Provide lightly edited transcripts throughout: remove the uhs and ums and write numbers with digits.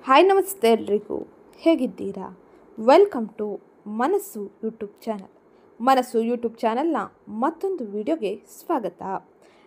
Hi ನಮಸ್ತೆ ಎಲ್ರಿಗೂ, ಹೇಗಿದ್ದೀರಾ? ವೆಲ್ಕಮ್ ಟು ಮನಸ್ಸು ಯೂಟ್ಯೂಬ್ ಚಾನಲ್. ಮನಸ್ಸು ಯೂಟ್ಯೂಬ್ ಚಾನಲ್ನ ಮತ್ತೊಂದು ವಿಡಿಯೋಗೆ ಸ್ವಾಗತ.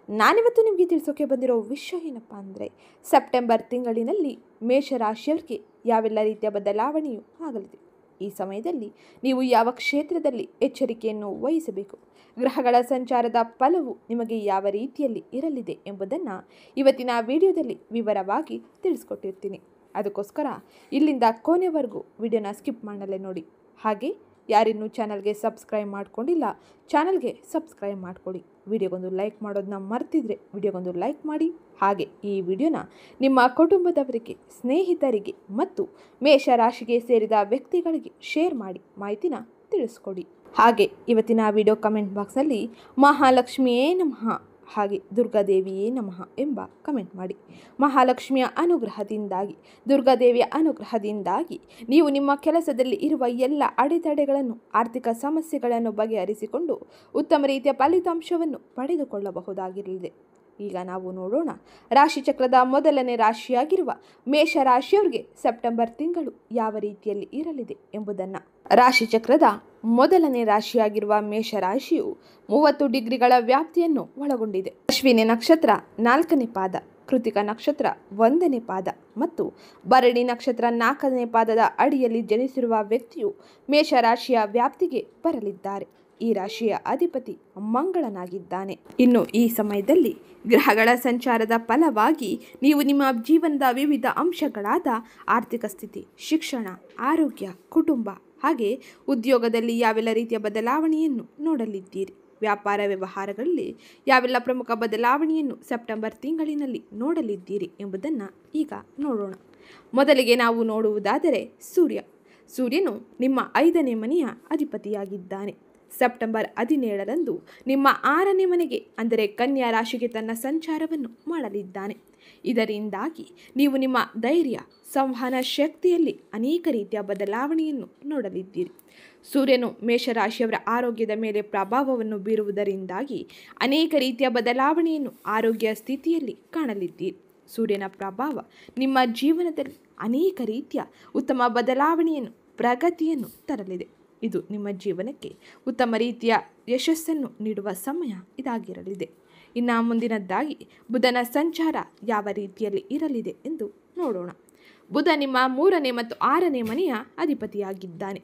ನಾನಿವತ್ತು ನಿಮಗೆ ತಿಳಿಸೋಕೆ ಬಂದಿರೋ ವಿಷಯ ಏನಪ್ಪ ಅಂದರೆ, ಸೆಪ್ಟೆಂಬರ್ ತಿಂಗಳಿನಲ್ಲಿ ಮೇಷರಾಶಿಯವರಿಗೆ ಯಾವೆಲ್ಲ ರೀತಿಯ ಬದಲಾವಣೆಯೂ ಆಗಲಿದೆ. ಈ ಸಮಯದಲ್ಲಿ ನೀವು ಯಾವ ಕ್ಷೇತ್ರದಲ್ಲಿ ಎಚ್ಚರಿಕೆಯನ್ನು ವಹಿಸಬೇಕು, ಗ್ರಹಗಳ ಸಂಚಾರದ ಫಲವು ನಿಮಗೆ ಯಾವ ರೀತಿಯಲ್ಲಿ ಇರಲಿದೆ ಎಂಬುದನ್ನು ಇವತ್ತಿನ ವಿಡಿಯೋದಲ್ಲಿ ವಿವರವಾಗಿ ತಿಳಿಸ್ಕೊಟ್ಟಿರ್ತೀನಿ. ಅದಕ್ಕೋಸ್ಕರ ಇಲ್ಲಿಂದ ಕೊನೆವರೆಗೂ ವಿಡಿಯೋನ ಸ್ಕಿಪ್ ಮಾಡಲೇ ನೋಡಿ. ಹಾಗೆ ಯಾರಿನ್ನೂ ಚಾನಲ್ಗೆ ಸಬ್ಸ್ಕ್ರೈಬ್ ಮಾಡ್ಕೊಂಡಿಲ್ಲ, ಚಾನಲ್ಗೆ ಸಬ್ಸ್ಕ್ರೈಬ್ ಮಾಡ್ಕೊಳ್ಳಿ. ವಿಡಿಯೋಗೊಂದು ಲೈಕ್ ಮಾಡೋದನ್ನ ಮರ್ತಿದ್ರೆ ವಿಡಿಯೋಗೊಂದು ಲೈಕ್ ಮಾಡಿ. ಹಾಗೆ ಈ ವಿಡಿಯೋನ ನಿಮ್ಮ ಕುಟುಂಬದವರಿಗೆ, ಸ್ನೇಹಿತರಿಗೆ ಮತ್ತು ಮೇಷರಾಶಿಗೆ ಸೇರಿದ ವ್ಯಕ್ತಿಗಳಿಗೆ ಶೇರ್ ಮಾಡಿ ಮಾಹಿತಿನ ತಿಳಿಸ್ಕೊಡಿ. ಹಾಗೆ ಇವತ್ತಿನ ವಿಡಿಯೋ ಕಮೆಂಟ್ ಬಾಕ್ಸಲ್ಲಿ ಮಹಾಲಕ್ಷ್ಮಿಯೇ ನಮಃ ಹಾಗೆ ದುರ್ಗಾದೇವಿಯೇ ನಮಃ ಎಂಬ ಕಮೆಂಟ್ ಮಾಡಿ. ಮಹಾಲಕ್ಷ್ಮಿಯ ಅನುಗ್ರಹದಿಂದಾಗಿ, ದುರ್ಗಾದೇವಿಯ ಅನುಗ್ರಹದಿಂದಾಗಿ ನೀವು ನಿಮ್ಮ ಕೆಲಸದಲ್ಲಿ ಇರುವ ಎಲ್ಲ ಅಡೆತಡೆಗಳನ್ನು, ಆರ್ಥಿಕ ಸಮಸ್ಯೆಗಳನ್ನು ಬಗೆಹರಿಸಿಕೊಂಡು ಉತ್ತಮ ರೀತಿಯ ಫಲಿತಾಂಶವನ್ನು ಪಡೆದುಕೊಳ್ಳಬಹುದಾಗಿರಲಿದೆ. ಈಗ ನಾವು ನೋಡೋಣ, ರಾಶಿಚಕ್ರದ ಮೊದಲನೇ ರಾಶಿಯಾಗಿರುವ ಮೇಷರಾಶಿಯವರಿಗೆ ಸೆಪ್ಟೆಂಬರ್ ತಿಂಗಳು ಯಾವ ರೀತಿಯಲ್ಲಿ ಇರಲಿದೆ ಎಂಬುದನ್ನು. ರಾಶಿಚಕ್ರದ ಮೊದಲನೇ ರಾಶಿಯಾಗಿರುವ ಮೇಷರಾಶಿಯು 30 ಡಿಗ್ರಿಗಳ ವ್ಯಾಪ್ತಿಯನ್ನು ಒಳಗೊಂಡಿದೆ. ಅಶ್ವಿನಿ ನಕ್ಷತ್ರ 4ನೇ ಪಾದ, ಕೃತಿಕ ನಕ್ಷತ್ರ 1ನೇ ಪಾದ ಮತ್ತು ಭರಣಿ ನಕ್ಷತ್ರ 4ನೇ ಪಾದದ ಅಡಿಯಲ್ಲಿ ಜನಿಸಿರುವ ವ್ಯಕ್ತಿಯು ಮೇಷರಾಶಿಯ ವ್ಯಾಪ್ತಿಗೆ ಬರಲಿದ್ದಾರೆ. ಈ ರಾಶಿಯ ಅಧಿಪತಿ ಮಂಗಳನಾಗಿದ್ದಾನೆ. ಇನ್ನು ಈ ಸಮಯದಲ್ಲಿ ಗ್ರಹಗಳ ಸಂಚಾರದ ಫಲವಾಗಿ ನೀವು ನಿಮ್ಮ ಜೀವನದ ವಿವಿಧ ಅಂಶಗಳಾದ ಆರ್ಥಿಕ ಸ್ಥಿತಿ, ಶಿಕ್ಷಣ, ಆರೋಗ್ಯ, ಕುಟುಂಬ ಹಾಗೆ ಉದ್ಯೋಗದಲ್ಲಿ ಯಾವೆಲ್ಲ ರೀತಿಯ ಬದಲಾವಣೆಯನ್ನು ನೋಡಲಿದ್ದೀರಿ. ವ್ಯಾಪಾರ ವ್ಯವಹಾರಗಳಲ್ಲಿ ಯಾವೆಲ್ಲ ಪ್ರಮುಖ ಬದಲಾವಣೆಯನ್ನು ಸೆಪ್ಟೆಂಬರ್ ತಿಂಗಳಿನಲ್ಲಿ ನೋಡಲಿದ್ದೀರಿ ಎಂಬುದನ್ನು ಈಗ ನೋಡೋಣ. ಮೊದಲಿಗೆ ನಾವು ನೋಡುವುದಾದರೆ ಸೂರ್ಯನು ನಿಮ್ಮ 5ನೇ ಮನೆಯ ಅಧಿಪತಿಯಾಗಿದ್ದಾನೆ. ಸೆಪ್ಟೆಂಬರ್ 17ರಂದು ನಿಮ್ಮ 6ನೇ ಮನೆಗೆ ಅಂದರೆ ಕನ್ಯಾ ರಾಶಿಗೆ ತನ್ನ ಸಂಚಾರವನ್ನು ಮಾಡಲಿದ್ದಾನೆ. ಇದರಿಂದಾಗಿ ನೀವು ನಿಮ್ಮ ಧೈರ್ಯ, ಸಂವಹನ ಶಕ್ತಿಯಲ್ಲಿ ಅನೇಕ ರೀತಿಯ ಬದಲಾವಣೆಯನ್ನು ನೋಡಲಿದ್ದೀರಿ. ಸೂರ್ಯನು ಮೇಷರಾಶಿಯವರ ಆರೋಗ್ಯದ ಮೇಲೆ ಪ್ರಭಾವವನ್ನು ಬೀರುವುದರಿಂದಾಗಿ ಅನೇಕ ರೀತಿಯ ಬದಲಾವಣೆಯನ್ನು ಆರೋಗ್ಯ ಸ್ಥಿತಿಯಲ್ಲಿ ಕಾಣಲಿದ್ದೀರಿ. ಸೂರ್ಯನ ಪ್ರಭಾವ ನಿಮ್ಮ ಜೀವನದಲ್ಲಿ ಅನೇಕ ರೀತಿಯ ಉತ್ತಮ ಬದಲಾವಣೆಯನ್ನು, ಪ್ರಗತಿಯನ್ನು ತರಲಿದೆ. ಇದು ನಿಮ್ಮ ಜೀವನಕ್ಕೆ ಉತ್ತಮ ರೀತಿಯ ಯಶಸ್ಸನ್ನು ನೀಡುವ ಸಮಯ ಇದಾಗಿರಲಿದೆ. ಇನ್ನು ಮುಂದಿನದ್ದಾಗಿ ಬುಧನ ಸಂಚಾರ ಯಾವ ರೀತಿಯಲ್ಲಿ ಇರಲಿದೆ ಎಂದು ನೋಡೋಣ. ಬುಧ ನಿಮ್ಮ 3ನೇ ಮತ್ತು 6ನೇ ಮನೆಯ ಅಧಿಪತಿಯಾಗಿದ್ದಾನೆ.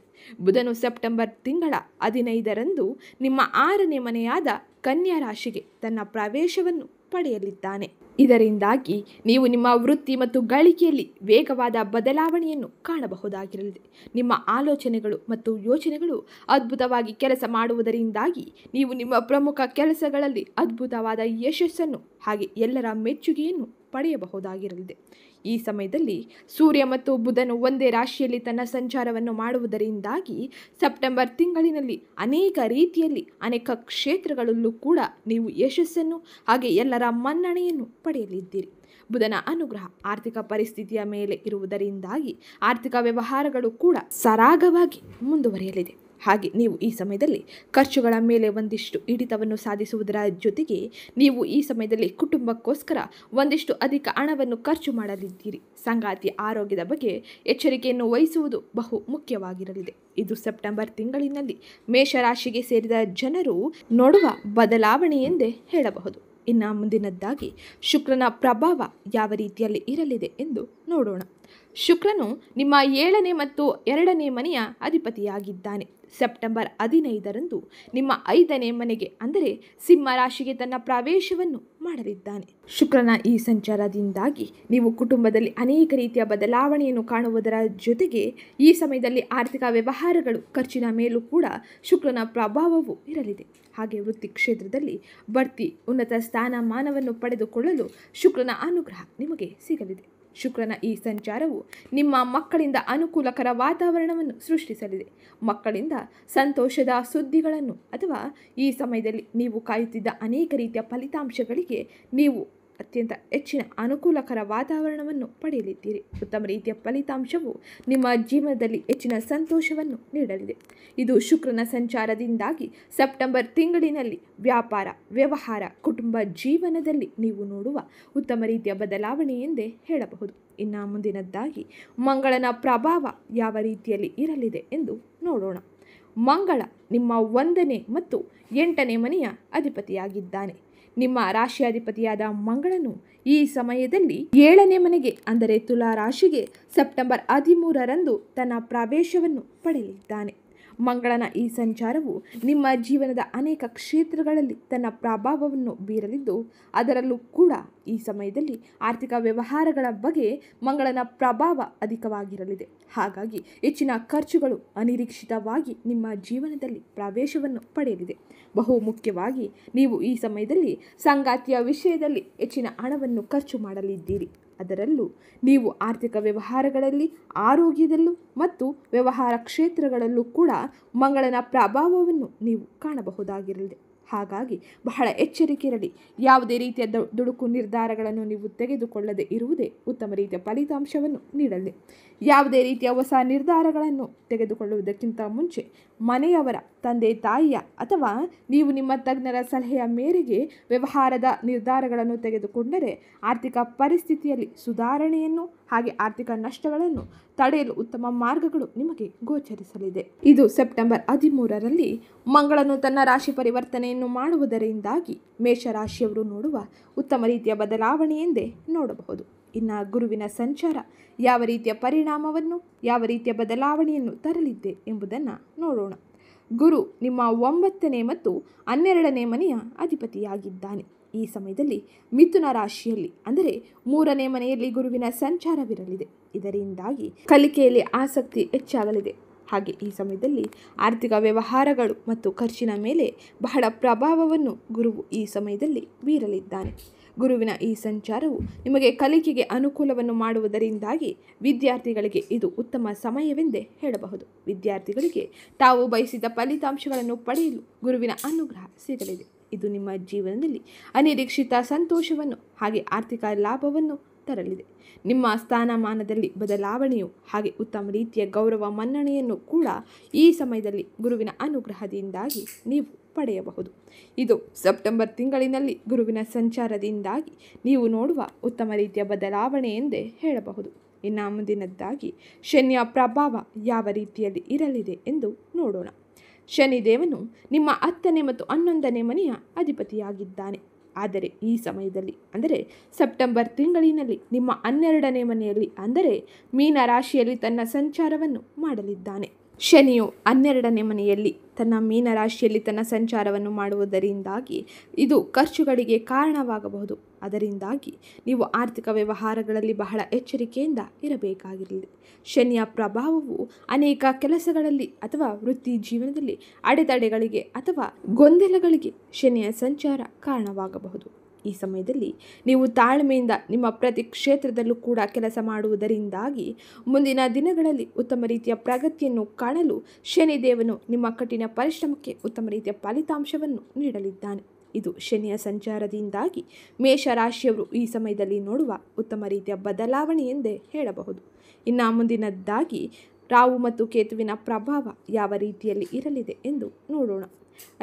ಬುಧನು ಸೆಪ್ಟೆಂಬರ್ ತಿಂಗಳ 15ರಂದು ನಿಮ್ಮ 6ನೇ ಮನೆಯಾದ ಕನ್ಯಾ ರಾಶಿಗೆ ತನ್ನ ಪ್ರವೇಶವನ್ನು ಪಡೆಯಲಿದ್ದಾನೆ. ಇದರಿಂದಾಗಿ ನೀವು ನಿಮ್ಮ ವೃತ್ತಿ ಮತ್ತು ಗಳಿಕೆಯಲ್ಲಿ ವೇಗವಾದ ಬದಲಾವಣೆಯನ್ನು ಕಾಣಬಹುದಾಗಿರಲಿದೆ. ನಿಮ್ಮ ಆಲೋಚನೆಗಳು ಮತ್ತು ಯೋಚನೆಗಳು ಅದ್ಭುತವಾಗಿ ಕೆಲಸ ಮಾಡುವುದರಿಂದಾಗಿ ನೀವು ನಿಮ್ಮ ಪ್ರಮುಖ ಕೆಲಸಗಳಲ್ಲಿ ಅದ್ಭುತವಾದ ಯಶಸ್ಸನ್ನು ಹಾಗೆ ಎಲ್ಲರ ಮೆಚ್ಚುಗೆಯನ್ನು ಪಡೆಯಬಹುದಾಗಿರಲಿದೆ. ಈ ಸಮಯದಲ್ಲಿ ಸೂರ್ಯ ಮತ್ತು ಬುಧನು ಒಂದೇ ರಾಶಿಯಲ್ಲಿ ತನ್ನ ಸಂಚಾರವನ್ನು ಮಾಡುವುದರಿಂದಾಗಿ ಸೆಪ್ಟೆಂಬರ್ ತಿಂಗಳಿನಲ್ಲಿ ಅನೇಕ ರೀತಿಯಲ್ಲಿ ಅನೇಕ ಕ್ಷೇತ್ರಗಳಲ್ಲೂ ಕೂಡ ನೀವು ಯಶಸ್ಸನ್ನು ಹಾಗೆ ಎಲ್ಲರ ಮನ್ನಣೆಯನ್ನು ಪಡೆಯಲಿದ್ದೀರಿ. ಬುಧನ ಅನುಗ್ರಹ ಆರ್ಥಿಕ ಪರಿಸ್ಥಿತಿಯ ಮೇಲೆ ಇರುವುದರಿಂದಾಗಿ ಆರ್ಥಿಕ ವ್ಯವಹಾರಗಳು ಕೂಡ ಸರಾಗವಾಗಿ ಮುಂದುವರಿಯಲಿದೆ. ಹಾಗೆ ನೀವು ಈ ಸಮಯದಲ್ಲಿ ಖರ್ಚುಗಳ ಮೇಲೆ ಒಂದಿಷ್ಟು ಹಿಡಿತವನ್ನು ಸಾಧಿಸುವುದರ ಜೊತೆಗೆ ನೀವು ಈ ಸಮಯದಲ್ಲಿ ಕುಟುಂಬಕ್ಕೋಸ್ಕರ ಒಂದಿಷ್ಟು ಅಧಿಕ ಹಣವನ್ನು ಖರ್ಚು ಮಾಡಲಿದ್ದೀರಿ. ಸಂಗಾತಿಯ ಆರೋಗ್ಯದ ಬಗ್ಗೆ ಎಚ್ಚರಿಕೆಯನ್ನು ವಹಿಸುವುದು ಬಹು ಮುಖ್ಯವಾಗಿರಲಿದೆ. ಇದು ಸೆಪ್ಟೆಂಬರ್ ತಿಂಗಳಿನಲ್ಲಿ ಮೇಷರಾಶಿಗೆ ಸೇರಿದ ಜನರು ನೋಡುವ ಬದಲಾವಣೆ ಎಂದೇ ಹೇಳಬಹುದು. ಇನ್ನು ಮುಂದಿನದ್ದಾಗಿ ಶುಕ್ರನ ಪ್ರಭಾವ ಯಾವ ರೀತಿಯಲ್ಲಿ ಇರಲಿದೆ ಎಂದು ನೋಡೋಣ. ಶುಕ್ರನು ನಿಮ್ಮ 7ನೇ ಮತ್ತು 2ನೇ ಮನೆಯ ಅಧಿಪತಿಯಾಗಿದ್ದಾನೆ. ಸೆಪ್ಟೆಂಬರ್ 15ರಂದು ನಿಮ್ಮ 5ನೇ ಮನೆಗೆ ಅಂದರೆ ಸಿಂಹ ರಾಶಿಗೆ ತನ್ನ ಪ್ರವೇಶವನ್ನು ಮಾಡಲಿದ್ದಾನೆ. ಶುಕ್ರನ ಈ ಸಂಚಾರದಿಂದಾಗಿ ನೀವು ಕುಟುಂಬದಲ್ಲಿ ಅನೇಕ ರೀತಿಯ ಬದಲಾವಣೆಯನ್ನು ಕಾಣುವುದರ ಜೊತೆಗೆ ಈ ಸಮಯದಲ್ಲಿ ಆರ್ಥಿಕ ವ್ಯವಹಾರಗಳು, ಖರ್ಚಿನ ಮೇಲೂ ಕೂಡ ಶುಕ್ರನ ಪ್ರಭಾವವು ಇರಲಿದೆ. ಹಾಗೆ ವೃತ್ತಿ ಕ್ಷೇತ್ರದಲ್ಲಿ ಬಡ್ತಿ, ಉನ್ನತ ಸ್ಥಾನಮಾನವನ್ನು ಪಡೆದುಕೊಳ್ಳಲು ಶುಕ್ರನ ಅನುಗ್ರಹ ನಿಮಗೆ ಸಿಗಲಿದೆ. ಶುಕ್ರನ ಈ ಸಂಚಾರವು ನಿಮ್ಮ ಮಕ್ಕಳಿಂದ ಅನುಕೂಲಕರ ವಾತಾವರಣವನ್ನು ಸೃಷ್ಟಿಸಲಿದೆ. ಮಕ್ಕಳಿಂದ ಸಂತೋಷದ ಸುದ್ದಿಗಳನ್ನು ಅಥವಾ ಈ ಸಮಯದಲ್ಲಿ ನೀವು ಕಾಯುತ್ತಿದ್ದ ಅನೇಕ ರೀತಿಯ ಫಲಿತಾಂಶಗಳಿಗೆ ನೀವು ಅತ್ಯಂತ ಹೆಚ್ಚಿನ ಅನುಕೂಲಕರ ವಾತಾವರಣವನ್ನು ಪಡೆಯಲಿದ್ದೀರಿ. ಉತ್ತಮ ರೀತಿಯ ಫಲಿತಾಂಶವು ನಿಮ್ಮ ಜೀವನದಲ್ಲಿ ಹೆಚ್ಚಿನ ಸಂತೋಷವನ್ನು ನೀಡಲಿದೆ. ಇದು ಶುಕ್ರನ ಸಂಚಾರದಿಂದಾಗಿ ಸೆಪ್ಟೆಂಬರ್ ತಿಂಗಳಿನಲ್ಲಿ ವ್ಯಾಪಾರ, ವ್ಯವಹಾರ, ಕುಟುಂಬ ಜೀವನದಲ್ಲಿ ನೀವು ನೋಡುವ ಉತ್ತಮ ರೀತಿಯ ಬದಲಾವಣೆ ಎಂದೇ ಹೇಳಬಹುದು. ಇನ್ನು ಮುಂದಿನದ್ದಾಗಿ ಮಂಗಳನ ಪ್ರಭಾವ ಯಾವ ರೀತಿಯಲ್ಲಿ ಇರಲಿದೆ ಎಂದು ನೋಡೋಣ. ಮಂಗಳ ನಿಮ್ಮ 1ನೇ ಮತ್ತು 8ನೇ ಮನೆಯ ಅಧಿಪತಿಯಾಗಿದ್ದಾನೆ. ನಿಮ್ಮ ರಾಶಿಯಾಧಿಪತಿಯಾದ ಮಂಗಳನು ಈ ಸಮಯದಲ್ಲಿ 7ನೇ ಮನೆಗೆ ಅಂದರೆ ತುಲಾ ರಾಶಿಗೆ ಸೆಪ್ಟೆಂಬರ್ 13ರಂದು ತನ್ನ ಪ್ರವೇಶವನ್ನು ಪಡೆಯಲಿದ್ದಾನೆ. ಮಂಗಳನ ಈ ಸಂಚಾರವು ನಿಮ್ಮ ಜೀವನದ ಅನೇಕ ಕ್ಷೇತ್ರಗಳಲ್ಲಿ ತನ್ನ ಪ್ರಭಾವವನ್ನು ಬೀರಲಿದ್ದು, ಅದರಲ್ಲೂ ಕೂಡ ಈ ಸಮಯದಲ್ಲಿ ಆರ್ಥಿಕ ವ್ಯವಹಾರಗಳ ಬಗ್ಗೆ ಮಂಗಳನ ಪ್ರಭಾವ ಅಧಿಕವಾಗಿರಲಿದೆ. ಹಾಗಾಗಿ ಹೆಚ್ಚಿನ ಖರ್ಚುಗಳು ಅನಿರೀಕ್ಷಿತವಾಗಿ ನಿಮ್ಮ ಜೀವನದಲ್ಲಿ ಪ್ರವೇಶವನ್ನು ಪಡೆಯಲಿದೆ. ಬಹು ಮುಖ್ಯವಾಗಿ ನೀವು ಈ ಸಮಯದಲ್ಲಿ ಸಂಗಾತಿಯ ವಿಷಯದಲ್ಲಿ ಹೆಚ್ಚಿನ ಹಣವನ್ನು ಖರ್ಚು ಮಾಡಲಿದ್ದೀರಿ. ಅದರಲ್ಲೂ ನೀವು ಆರ್ಥಿಕ ವ್ಯವಹಾರಗಳಲ್ಲಿ, ಆರೋಗ್ಯದಲ್ಲೂ ಮತ್ತು ವ್ಯವಹಾರ ಕ್ಷೇತ್ರಗಳಲ್ಲೂ ಕೂಡ ಮಂಗಳನ ಪ್ರಭಾವವನ್ನು ನೀವು ಕಾಣಬಹುದಾಗಿರಲಿದೆ. ಹಾಗಾಗಿ ಬಹಳ ಎಚ್ಚರಿಕೆ ಇರಲಿ. ಯಾವುದೇ ರೀತಿಯ ದುಡುಕು ನಿರ್ಧಾರಗಳನ್ನು ನೀವು ತೆಗೆದುಕೊಳ್ಳದೆ ಇರುವುದೇ ಉತ್ತಮ ರೀತಿಯ ಫಲಿತಾಂಶವನ್ನು ನೀಡಲಿದೆ. ಯಾವುದೇ ರೀತಿಯ ಹೊಸ ನಿರ್ಧಾರಗಳನ್ನು ತೆಗೆದುಕೊಳ್ಳುವುದಕ್ಕಿಂತ ಮುಂಚೆ ಮನೆಯವರ, ತಂದೆ ತಾಯಿಯ ಅಥವಾ ನೀವು ನಿಮ್ಮ ತಜ್ಞರ ಸಲಹೆಯ ಮೇರೆಗೆ ವ್ಯವಹಾರದ ನಿರ್ಧಾರಗಳನ್ನು ತೆಗೆದುಕೊಂಡರೆ ಆರ್ಥಿಕ ಪರಿಸ್ಥಿತಿಯಲ್ಲಿ ಸುಧಾರಣೆಯನ್ನು ಹಾಗೆ ಆರ್ಥಿಕ ನಷ್ಟಗಳನ್ನು ತಡೆಯಲು ಉತ್ತಮ ಮಾರ್ಗಗಳು ನಿಮಗೆ ಗೋಚರಿಸಲಿದೆ. ಇದು ಸೆಪ್ಟೆಂಬರ್ 13ರಲ್ಲಿ ಮಂಗಳನು ತನ್ನ ರಾಶಿ ಪರಿವರ್ತನೆಯನ್ನು ಮಾಡುವುದರಿಂದಾಗಿ ಮೇಷರಾಶಿಯವರು ನೋಡುವ ಉತ್ತಮ ರೀತಿಯ ಬದಲಾವಣೆ ಎಂದೇ ನೋಡಬಹುದು. ಇನ್ನು ಗುರುವಿನ ಸಂಚಾರ ಯಾವ ರೀತಿಯ ಪರಿಣಾಮವನ್ನು, ಯಾವ ರೀತಿಯ ಬದಲಾವಣೆಯನ್ನು ತರಲಿದೆ ಎಂಬುದನ್ನು ನೋಡೋಣ. ಗುರು ನಿಮ್ಮ 9ನೇ ಮತ್ತು 12ನೇ ಮನೆಯ ಅಧಿಪತಿಯಾಗಿದ್ದಾನೆ. ಈ ಸಮಯದಲ್ಲಿ ಮಿಥುನ ರಾಶಿಯಲ್ಲಿ ಅಂದರೆ 3ನೇ ಮನೆಯಲ್ಲಿ ಗುರುವಿನ ಸಂಚಾರವಿರಲಿದೆ. ಇದರಿಂದಾಗಿ ಕಲಿಕೆಯಲ್ಲಿ ಆಸಕ್ತಿ ಹೆಚ್ಚಾಗಲಿದೆ. ಹಾಗೆ ಈ ಸಮಯದಲ್ಲಿ ಆರ್ಥಿಕ ವ್ಯವಹಾರಗಳು ಮತ್ತು ಖರ್ಚಿನ ಮೇಲೆ ಬಹಳ ಪ್ರಭಾವವನ್ನು ಗುರುವು ಈ ಸಮಯದಲ್ಲಿ ಬೀರಲಿದ್ದಾನೆ. ಗುರುವಿನ ಈ ಸಂಚಾರವು ನಿಮಗೆ ಕಲಿಕೆಗೆ ಅನುಕೂಲವನ್ನು ಮಾಡುವುದರಿಂದಾಗಿ ವಿದ್ಯಾರ್ಥಿಗಳಿಗೆ ಇದು ಉತ್ತಮ ಸಮಯವೆಂದೇ ಹೇಳಬಹುದು. ವಿದ್ಯಾರ್ಥಿಗಳಿಗೆ ತಾವು ಬಯಸಿದ ಫಲಿತಾಂಶಗಳನ್ನು ಪಡೆಯಲು ಗುರುವಿನ ಅನುಗ್ರಹ ಸಿಗಲಿದೆ. ಇದು ನಿಮ್ಮ ಜೀವನದಲ್ಲಿ ಅನಿರೀಕ್ಷಿತ ಸಂತೋಷವನ್ನು ಹಾಗೆ ಆರ್ಥಿಕ ಲಾಭವನ್ನು ತರಲಿದೆ. ನಿಮ್ಮ ಸ್ಥಾನಮಾನದಲ್ಲಿ ಬದಲಾವಣೆಯು ಹಾಗೆ ಉತ್ತಮ ರೀತಿಯ ಗೌರವ ಮನ್ನಣೆಯನ್ನು ಕೂಡ ಈ ಸಮಯದಲ್ಲಿ ಗುರುವಿನ ಅನುಗ್ರಹದಿಂದಾಗಿ ನೀವು ಪಡೆಯಬಹುದು. ಇದು ಸೆಪ್ಟೆಂಬರ್ ತಿಂಗಳಿನಲ್ಲಿ ಗುರುವಿನ ಸಂಚಾರದಿಂದಾಗಿ ನೀವು ನೋಡುವ ಉತ್ತಮ ರೀತಿಯ ಬದಲಾವಣೆ ಎಂದೇ ಹೇಳಬಹುದು. ಇನ್ನು ಮುಂದಿನದ್ದಾಗಿ ಶನಿಯ ಪ್ರಭಾವ ಯಾವ ರೀತಿಯಲ್ಲಿ ಇರಲಿದೆ ಎಂದು ನೋಡೋಣ. ಶನಿದೇವನು ನಿಮ್ಮ 10ನೇ ಮತ್ತು 11ನೇ ಮನೆಯ ಅಧಿಪತಿಯಾಗಿದ್ದಾನೆ. ಆದರೆ ಈ ಸಮಯದಲ್ಲಿ ಅಂದರೆ ಸೆಪ್ಟೆಂಬರ್ ತಿಂಗಳಿನಲ್ಲಿ ನಿಮ್ಮ 12ನೇ ಮನೆಯಲ್ಲಿ ಅಂದರೆ ಮೀನ ರಾಶಿಯಲ್ಲಿ ತನ್ನ ಸಂಚಾರವನ್ನು ಮಾಡಲಿದ್ದಾನೆ. ಶನಿಯು 12ನೇ ಮನೆಯಲ್ಲಿ ತನ್ನ ಮೀನರಾಶಿಯಲ್ಲಿ ತನ್ನ ಸಂಚಾರವನ್ನು ಮಾಡುವುದರಿಂದಾಗಿ ಇದು ಖರ್ಚುಗಳಿಗೆ ಕಾರಣವಾಗಬಹುದು. ಅದರಿಂದಾಗಿ ನೀವು ಆರ್ಥಿಕ ವ್ಯವಹಾರಗಳಲ್ಲಿ ಬಹಳ ಎಚ್ಚರಿಕೆಯಿಂದ ಇರಬೇಕಾಗಿರಲಿದೆ. ಶನಿಯ ಪ್ರಭಾವವು ಅನೇಕ ಕೆಲಸಗಳಲ್ಲಿ ಅಥವಾ ವೃತ್ತಿ ಜೀವನದಲ್ಲಿ ಅಡೆತಡೆಗಳಿಗೆ ಅಥವಾ ಗೊಂದಲಗಳಿಗೆ ಶನಿಯ ಸಂಚಾರ ಕಾರಣವಾಗಬಹುದು. ಈ ಸಮಯದಲ್ಲಿ ನೀವು ತಾಳ್ಮೆಯಿಂದ ನಿಮ್ಮ ಪ್ರತಿ ಕ್ಷೇತ್ರದಲ್ಲೂ ಕೂಡ ಕೆಲಸ ಮಾಡುವುದರಿಂದಾಗಿ ಮುಂದಿನ ದಿನಗಳಲ್ಲಿ ಉತ್ತಮ ರೀತಿಯ ಪ್ರಗತಿಯನ್ನು ಕಾಣಲು ಶನಿದೇವನು ನಿಮ್ಮ ಕಠಿಣ ಪರಿಶ್ರಮಕ್ಕೆ ಉತ್ತಮ ರೀತಿಯ ಫಲಿತಾಂಶವನ್ನು ನೀಡಲಿದ್ದಾನೆ. ಇದು ಶನಿಯ ಸಂಚಾರದಿಂದಾಗಿ ಮೇಷರಾಶಿಯವರು ಈ ಸಮಯದಲ್ಲಿ ನೋಡುವ ಉತ್ತಮ ರೀತಿಯ ಬದಲಾವಣೆ ಎಂದೇ ಹೇಳಬಹುದು. ಇನ್ನು ಮುಂದಿನದ್ದಾಗಿ ರಾಹು ಮತ್ತು ಕೇತುವಿನ ಪ್ರಭಾವ ಯಾವ ರೀತಿಯಲ್ಲಿ ಇರಲಿದೆ ಎಂದು ನೋಡೋಣ.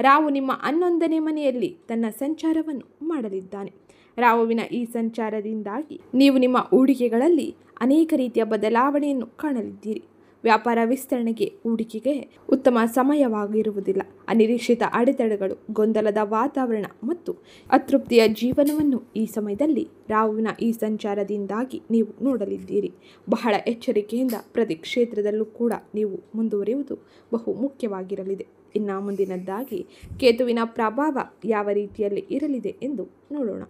ರಾಹು ನಿಮ್ಮ 11ನೇ ಮನೆಯಲ್ಲಿ ತನ್ನ ಸಂಚಾರವನ್ನು ಮಾಡಲಿದ್ದಾನೆ. ರಾಹುವಿನ ಈ ಸಂಚಾರದಿಂದಾಗಿ ನೀವು ನಿಮ್ಮ ಹೂಡಿಕೆಗಳಲ್ಲಿ ಅನೇಕ ರೀತಿಯ ಬದಲಾವಣೆಯನ್ನು ಕಾಣಲಿದ್ದೀರಿ. ವ್ಯಾಪಾರ ವಿಸ್ತರಣೆಗೆ, ಹೂಡಿಕೆಗೆ ಉತ್ತಮ ಸಮಯವಾಗಿರುವುದಿಲ್ಲ. ಅನಿರೀಕ್ಷಿತ ಅಡೆತಡೆಗಳು, ಗೊಂದಲದ ವಾತಾವರಣ ಮತ್ತು ಅತೃಪ್ತಿಯ ಜೀವನವನ್ನು ಈ ಸಮಯದಲ್ಲಿ ರಾಹುವಿನ ಈ ಸಂಚಾರದಿಂದಾಗಿ ನೀವು ನೋಡಲಿದ್ದೀರಿ. ಬಹಳ ಎಚ್ಚರಿಕೆಯಿಂದ ಪ್ರತಿ ಕ್ಷೇತ್ರದಲ್ಲೂ ಕೂಡ ನೀವು ಮುಂದುವರಿಯುವುದು ಬಹು ಮುಖ್ಯವಾಗಿರಲಿದೆ. ಇನ್ನು ಮುಂದಿನದ್ದಾಗಿ ಕೇತುವಿನ ಪ್ರಭಾವ ಯಾವ ರೀತಿಯಲ್ಲಿ ಇರಲಿದೆ ಎಂದು ನೋಡೋಣ.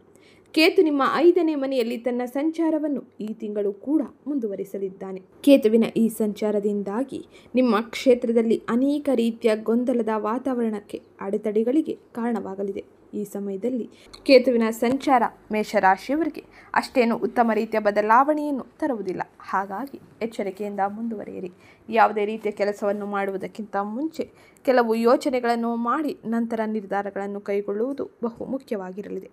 ಕೇತು ನಿಮ್ಮ 5ನೇ ಮನೆಯಲ್ಲಿ ತನ್ನ ಸಂಚಾರವನ್ನು ಈ ತಿಂಗಳು ಕೂಡ ಮುಂದುವರಿಸಲಿದ್ದಾನೆ. ಕೇತುವಿನ ಈ ಸಂಚಾರದಿಂದಾಗಿ ನಿಮ್ಮ ಕ್ಷೇತ್ರದಲ್ಲಿ ಅನೇಕ ರೀತಿಯ ಗೊಂದಲದ ವಾತಾವರಣಕ್ಕೆ, ಅಡೆತಡೆಗಳಿಗೆ ಕಾರಣವಾಗಲಿದೆ. ಈ ಸಮಯದಲ್ಲಿ ಕೇತುವಿನ ಸಂಚಾರ ಮೇಷರಾಶಿಯವರಿಗೆ ಅಷ್ಟೇನು ಉತ್ತಮ ರೀತಿಯ ಬದಲಾವಣೆಯನ್ನು ತರುವುದಿಲ್ಲ. ಹಾಗಾಗಿ ಎಚ್ಚರಿಕೆಯಿಂದ ಮುಂದುವರಿಯಿರಿ. ಯಾವುದೇ ರೀತಿಯ ಕೆಲಸವನ್ನು ಮಾಡುವುದಕ್ಕಿಂತ ಮುಂಚೆ ಕೆಲವು ಯೋಚನೆಗಳನ್ನು ಮಾಡಿ ನಂತರ ನಿರ್ಧಾರಗಳನ್ನು ಕೈಗೊಳ್ಳುವುದು ಬಹು ಮುಖ್ಯವಾಗಿರಲಿದೆ.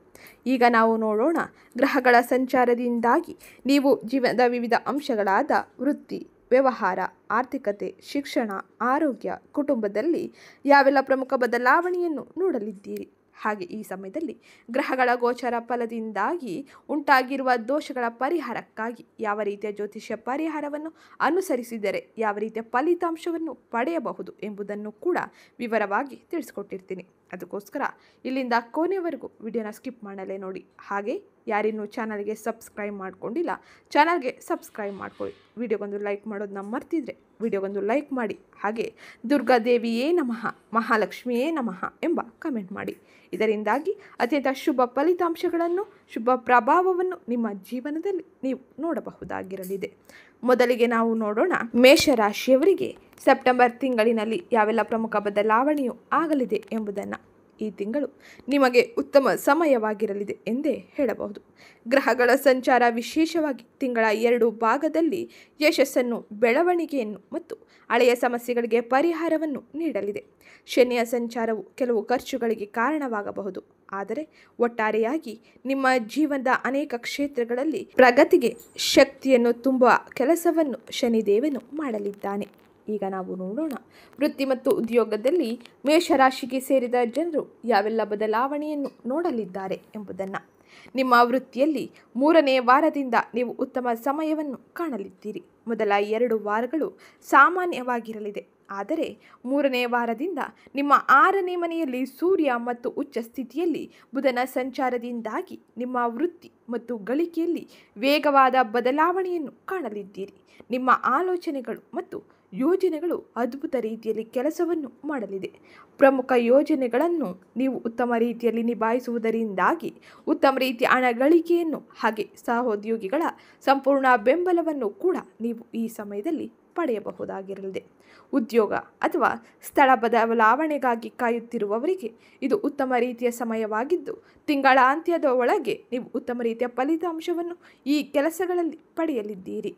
ಈಗ ನಾವು ನೋಡೋಣ, ಗ್ರಹಗಳ ಸಂಚಾರದಿಂದಾಗಿ ನೀವು ಜೀವನದ ವಿವಿಧ ಅಂಶಗಳಾದ ವೃತ್ತಿ, ವ್ಯವಹಾರ, ಆರ್ಥಿಕತೆ, ಶಿಕ್ಷಣ, ಆರೋಗ್ಯ, ಕುಟುಂಬದಲ್ಲಿ ಯಾವೆಲ್ಲ ಪ್ರಮುಖ ಬದಲಾವಣೆಯನ್ನು ನೋಡಲಿದ್ದೀರಿ. ಹಾಗೆ ಈ ಸಮಯದಲ್ಲಿ ಗ್ರಹಗಳ ಗೋಚರ ಫಲದಿಂದಾಗಿ ಉಂಟಾಗಿರುವ ದೋಷಗಳ ಪರಿಹಾರಕ್ಕಾಗಿ ಯಾವ ರೀತಿಯ ಜ್ಯೋತಿಷ್ಯ ಪರಿಹಾರವನ್ನು ಅನುಸರಿಸಿದರೆ ಯಾವ ರೀತಿಯ ಫಲಿತಾಂಶವನ್ನು ಪಡೆಯಬಹುದು ಎಂಬುದನ್ನು ಕೂಡ ವಿವರವಾಗಿ ತಿಳಿಸ್ಕೊಟ್ಟಿರ್ತೀನಿ. ಅದಕ್ಕೋಸ್ಕರ ಇಲ್ಲಿಂದ ಕೊನೆಯವರೆಗೂ ವಿಡಿಯೋನ ಸ್ಕಿಪ್ ಮಾಡಲೇ ನೋಡಿ. ಹಾಗೆ ಯಾರಿನ್ನೂ ಚಾನಲ್ಗೆ ಸಬ್ಸ್ಕ್ರೈಬ್ ಮಾಡ್ಕೊಂಡಿಲ್ಲ, ಚಾನಲ್ಗೆ ಸಬ್ಸ್ಕ್ರೈಬ್ ಮಾಡ್ಕೊಳ್ಳಿ. ವಿಡಿಯೋಗೊಂದು ಲೈಕ್ ಮಾಡೋದನ್ನ ಮರ್ತಿದ್ರೆ ವಿಡಿಯೋಗೊಂದು ಲೈಕ್ ಮಾಡಿ. ಹಾಗೆ ದುರ್ಗಾದೇವಿಯೇ ನಮಃ, ಮಹಾಲಕ್ಷ್ಮಿಯೇ ನಮಃ ಎಂಬ ಕಮೆಂಟ್ ಮಾಡಿ. ಇದರಿಂದಾಗಿ ಅತ್ಯಂತ ಶುಭ ಫಲಿತಾಂಶಗಳನ್ನು, ಶುಭ ಪ್ರಭಾವವನ್ನು ನಿಮ್ಮ ಜೀವನದಲ್ಲಿ ನೀವು ನೋಡಬಹುದಾಗಿರಲಿದೆ. ಮೊದಲಿಗೆ ನಾವು ನೋಡೋಣ, ಮೇಷರಾಶಿಯವರಿಗೆ ಸೆಪ್ಟೆಂಬರ್ ತಿಂಗಳಿನಲ್ಲಿ ಯಾವೆಲ್ಲ ಪ್ರಮುಖ ಬದಲಾವಣೆಯು ಆಗಲಿದೆ ಎಂಬುದನ್ನು. ಈ ತಿಂಗಳು ನಿಮಗೆ ಉತ್ತಮ ಸಮಯವಾಗಿರಲಿದೆ ಎಂದೇ ಹೇಳಬಹುದು. ಗ್ರಹಗಳ ಸಂಚಾರ ವಿಶೇಷವಾಗಿ ತಿಂಗಳ 2 ಭಾಗದಲ್ಲಿ ಯಶಸ್ಸನ್ನು, ಬೆಳವಣಿಗೆಯನ್ನು ಮತ್ತು ಹಳೆಯ ಸಮಸ್ಯೆಗಳಿಗೆ ಪರಿಹಾರವನ್ನು ನೀಡಲಿದೆ. ಶನಿಯ ಸಂಚಾರವು ಕೆಲವು ಖರ್ಚುಗಳಿಗೆ ಕಾರಣವಾಗಬಹುದು, ಆದರೆ ಒಟ್ಟಾರೆಯಾಗಿ ನಿಮ್ಮ ಜೀವನದ ಅನೇಕ ಕ್ಷೇತ್ರಗಳಲ್ಲಿ ಪ್ರಗತಿಗೆ ಶಕ್ತಿಯನ್ನು ತುಂಬುವ ಕೆಲಸವನ್ನು ಶನಿದೇವನು ಮಾಡಲಿದ್ದಾನೆ. ಈಗ ನಾವು ನೋಡೋಣ, ವೃತ್ತಿ ಮತ್ತು ಉದ್ಯೋಗದಲ್ಲಿ ಮೇಷರಾಶಿಗೆ ಸೇರಿದ ಜನರು ಯಾವೆಲ್ಲ ಬದಲಾವಣೆಯನ್ನು ನೋಡಲಿದ್ದಾರೆ ಎಂಬುದನ್ನು. ನಿಮ್ಮ ವೃತ್ತಿಯಲ್ಲಿ 3ನೇ ವಾರದಿಂದ ನೀವು ಉತ್ತಮ ಸಮಯವನ್ನು ಕಾಣಲಿದ್ದೀರಿ. ಮೊದಲ 2 ವಾರಗಳು ಸಾಮಾನ್ಯವಾಗಿರಲಿದೆ, ಆದರೆ 3ನೇ ವಾರದಿಂದ ನಿಮ್ಮ 6ನೇ ಮನೆಯಲ್ಲಿ ಸೂರ್ಯ ಮತ್ತು ಉಚ್ಚ ಸ್ಥಿತಿಯಲ್ಲಿ ಬುಧನ ಸಂಚಾರದಿಂದಾಗಿ ನಿಮ್ಮ ವೃತ್ತಿ ಮತ್ತು ಗಳಿಕೆಯಲ್ಲಿ ವೇಗವಾದ ಬದಲಾವಣೆಯನ್ನು ಕಾಣಲಿದ್ದೀರಿ. ನಿಮ್ಮ ಆಲೋಚನೆಗಳು ಮತ್ತು ಯೋಜನೆಗಳು ಅದ್ಭುತ ರೀತಿಯಲ್ಲಿ ಕೆಲಸವನ್ನು ಮಾಡಲಿದೆ. ಪ್ರಮುಖ ಯೋಜನೆಗಳನ್ನು ನೀವು ಉತ್ತಮ ರೀತಿಯಲ್ಲಿ ನಿಭಾಯಿಸುವುದರಿಂದಾಗಿ ಉತ್ತಮ ರೀತಿಯ ಹಣ ಗಳಿಕೆಯನ್ನು ಹಾಗೆ ಸಹೋದ್ಯೋಗಿಗಳ ಸಂಪೂರ್ಣ ಬೆಂಬಲವನ್ನು ಕೂಡ ನೀವು ಈ ಸಮಯದಲ್ಲಿ ಪಡೆಯಬಹುದಾಗಿರಲಿದೆ. ಉದ್ಯೋಗ ಅಥವಾ ಸ್ಥಳ ಬದಲಾವಣೆಗಾಗಿ ಕಾಯುತ್ತಿರುವವರಿಗೆ ಇದು ಉತ್ತಮ ರೀತಿಯ ಸಮಯವಾಗಿದ್ದು, ತಿಂಗಳ ಅಂತ್ಯದ ಒಳಗೆ ನೀವು ಉತ್ತಮ ರೀತಿಯ ಫಲಿತಾಂಶವನ್ನು ಈ ಕೆಲಸಗಳಲ್ಲಿ ಪಡೆಯಲಿದ್ದೀರಿ.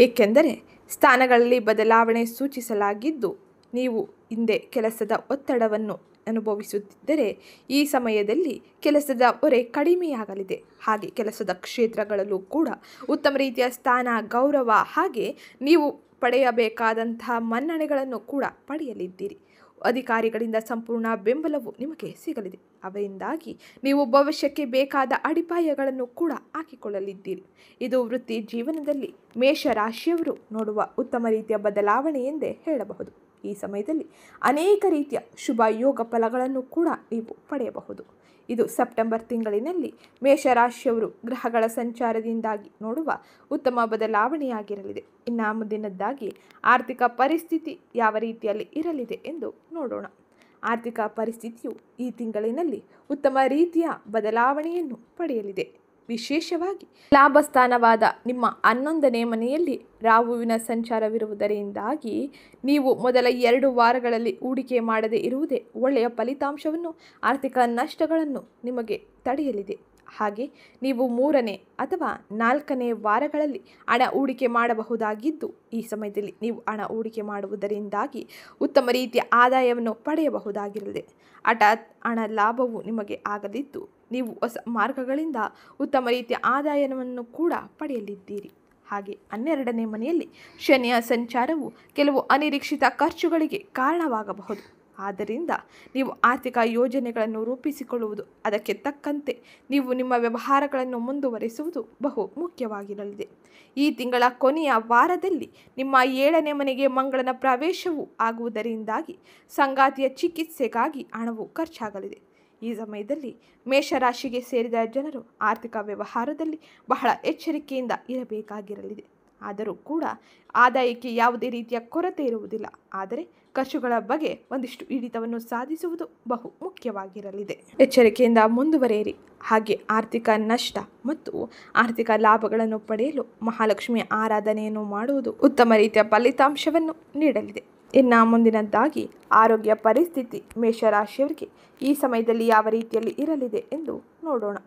ಏಕೆಂದರೆ ಸ್ಥಾನಗಳಲ್ಲಿ ಬದಲಾವಣೆ ಸೂಚಿಸಲಾಗಿದ್ದು, ನೀವು ಹಿಂದೆ ಕೆಲಸದ ಒತ್ತಡವನ್ನು ಅನುಭವಿಸುತ್ತಿದ್ದರೆ ಈ ಸಮಯದಲ್ಲಿ ಕೆಲಸದ ಹೊರೆ ಕಡಿಮೆಯಾಗಲಿದೆ. ಹಾಗೆ ಕೆಲಸದ ಕ್ಷೇತ್ರಗಳಲ್ಲೂ ಕೂಡ ಉತ್ತಮ ರೀತಿಯ ಸ್ಥಾನ, ಗೌರವ ಹಾಗೆ ನೀವು ಪಡೆಯಬೇಕಾದಂತಹ ಮನ್ನಣೆಗಳನ್ನು ಕೂಡ ಪಡೆಯಲಿದ್ದೀರಿ. ಅಧಿಕಾರಿಗಳಿಂದ ಸಂಪೂರ್ಣ ಬೆಂಬಲವು ನಿಮಗೆ ಸಿಗಲಿದೆ. ಅವರಿಂದಾಗಿ ನೀವು ಭವಿಷ್ಯಕ್ಕೆ ಬೇಕಾದ ಅಡಿಪಾಯಗಳನ್ನು ಕೂಡ ಹಾಕಿಕೊಳ್ಳಲಿದ್ದೀರಿ. ಇದು ವೃತ್ತಿ ಜೀವನದಲ್ಲಿ ಮೇಷರಾಶಿಯವರು ನೋಡುವ ಉತ್ತಮ ರೀತಿಯ ಬದಲಾವಣೆ ಎಂದೇ ಹೇಳಬಹುದು. ಈ ಸಮಯದಲ್ಲಿ ಅನೇಕ ರೀತಿಯ ಶುಭ ಯೋಗ ಫಲಗಳನ್ನು ಕೂಡ ನೀವು ಪಡೆಯಬಹುದು. ಇದು ಸೆಪ್ಟೆಂಬರ್ ತಿಂಗಳಿನಲ್ಲಿ ಮೇಷರಾಶಿಯವರು ಗ್ರಹಗಳ ಸಂಚಾರದಿಂದಾಗಿ ನೋಡುವ ಉತ್ತಮ ಬದಲಾವಣೆಯಾಗಿರಲಿದೆ. ಇನ್ನು ಮುಂದಿನದ್ದಾಗಿ ಆರ್ಥಿಕ ಪರಿಸ್ಥಿತಿ ಯಾವ ರೀತಿಯಲ್ಲಿ ಇರಲಿದೆ ಎಂದು ನೋಡೋಣ. ಆರ್ಥಿಕ ಪರಿಸ್ಥಿತಿಯು ಈ ತಿಂಗಳಿನಲ್ಲಿ ಉತ್ತಮ ರೀತಿಯ ಬದಲಾವಣೆಯನ್ನು ಪಡೆಯಲಿದೆ. ವಿಶೇಷವಾಗಿ ಲಾಭಸ್ಥಾನವಾದ ನಿಮ್ಮ 11ನೇ ಮನೆಯಲ್ಲಿ ರಾಹುವಿನ ಸಂಚಾರವಿರುವುದರಿಂದಾಗಿ ನೀವು ಮೊದಲ 2 ವಾರಗಳಲ್ಲಿ ಹೂಡಿಕೆ ಮಾಡದೇ ಇರುವುದೇ ಒಳ್ಳೆಯ ಫಲಿತಾಂಶವನ್ನು, ಆರ್ಥಿಕ ನಷ್ಟಗಳನ್ನು ನಿಮಗೆ ತಡೆಯಲಿದೆ. ಹಾಗೆ ನೀವು 3ನೇ ಅಥವಾ 4ನೇ ವಾರಗಳಲ್ಲಿ ಹಣ ಹೂಡಿಕೆ ಮಾಡಬಹುದಾಗಿದ್ದು, ಈ ಸಮಯದಲ್ಲಿ ನೀವು ಹಣ ಹೂಡಿಕೆ ಮಾಡುವುದರಿಂದಾಗಿ ಉತ್ತಮ ರೀತಿಯ ಆದಾಯವನ್ನು ಪಡೆಯಬಹುದಾಗಿರಲಿದೆ. ಹಠಾತ್ ಹಣ ಲಾಭವು ನಿಮಗೆ ಆಗಲಿದ್ದು, ನೀವು ಹೊಸ ಮಾರ್ಗಗಳಿಂದ ಉತ್ತಮ ರೀತಿಯ ಆದಾಯವನ್ನು ಕೂಡ ಪಡೆಯಲಿದ್ದೀರಿ. ಹಾಗೆ 12ನೇ ಮನೆಯಲ್ಲಿ ಶನಿಯ ಸಂಚಾರವು ಕೆಲವು ಅನಿರೀಕ್ಷಿತ ಖರ್ಚುಗಳಿಗೆ ಕಾರಣವಾಗಬಹುದು. ಆದ್ದರಿಂದ ನೀವು ಆರ್ಥಿಕ ಯೋಜನೆಗಳನ್ನು ರೂಪಿಸಿಕೊಳ್ಳುವುದು, ಅದಕ್ಕೆ ತಕ್ಕಂತೆ ನೀವು ನಿಮ್ಮ ವ್ಯವಹಾರಗಳನ್ನು ಮುಂದುವರಿಸುವುದು ಬಹು ಮುಖ್ಯವಾಗಿರಲಿದೆ. ಈ ತಿಂಗಳ ಕೊನೆಯ ವಾರದಲ್ಲಿ ನಿಮ್ಮ 7ನೇ ಮನೆಗೆ ಮಂಗಳನ ಪ್ರವೇಶವೂ ಆಗುವುದರಿಂದಾಗಿ ಸಂಗಾತಿಯ ಚಿಕಿತ್ಸೆಗಾಗಿ ಹಣವು ಖರ್ಚಾಗಲಿದೆ. ಈ ಸಮಯದಲ್ಲಿ ಮೇಷರಾಶಿಗೆ ಸೇರಿದ ಜನರು ಆರ್ಥಿಕ ವ್ಯವಹಾರದಲ್ಲಿ ಬಹಳ ಎಚ್ಚರಿಕೆಯಿಂದ ಇರಬೇಕಾಗಿರಲಿದೆ. ಆದರೂ ಕೂಡ ಆದಾಯಕ್ಕೆ ಯಾವುದೇ ರೀತಿಯ ಕೊರತೆ ಇರುವುದಿಲ್ಲ, ಆದರೆ ಖರ್ಚುಗಳ ಬಗ್ಗೆ ಒಂದಿಷ್ಟು ಹಿಡಿತವನ್ನು ಸಾಧಿಸುವುದು ಬಹು ಮುಖ್ಯವಾಗಿರಲಿದೆ. ಎಚ್ಚರಿಕೆಯಿಂದ ಮುಂದುವರಿಯಿರಿ. ಹಾಗೆ ಆರ್ಥಿಕ ನಷ್ಟ ಮತ್ತು ಆರ್ಥಿಕ ಲಾಭಗಳನ್ನು ಪಡೆಯಲು ಮಹಾಲಕ್ಷ್ಮಿಯ ಆರಾಧನೆಯನ್ನು ಮಾಡುವುದು ಉತ್ತಮ ರೀತಿಯ ಫಲಿತಾಂಶವನ್ನು ನೀಡಲಿದೆ. ಇನ್ನು ಮುಂದಿನದ್ದಾಗಿ ಆರೋಗ್ಯ ಪರಿಸ್ಥಿತಿ ಮೇಷರಾಶಿಯವರಿಗೆ ಈ ಸಮಯದಲ್ಲಿ ಯಾವ ರೀತಿಯಲ್ಲಿ ಇರಲಿದೆ ಎಂದು ನೋಡೋಣ.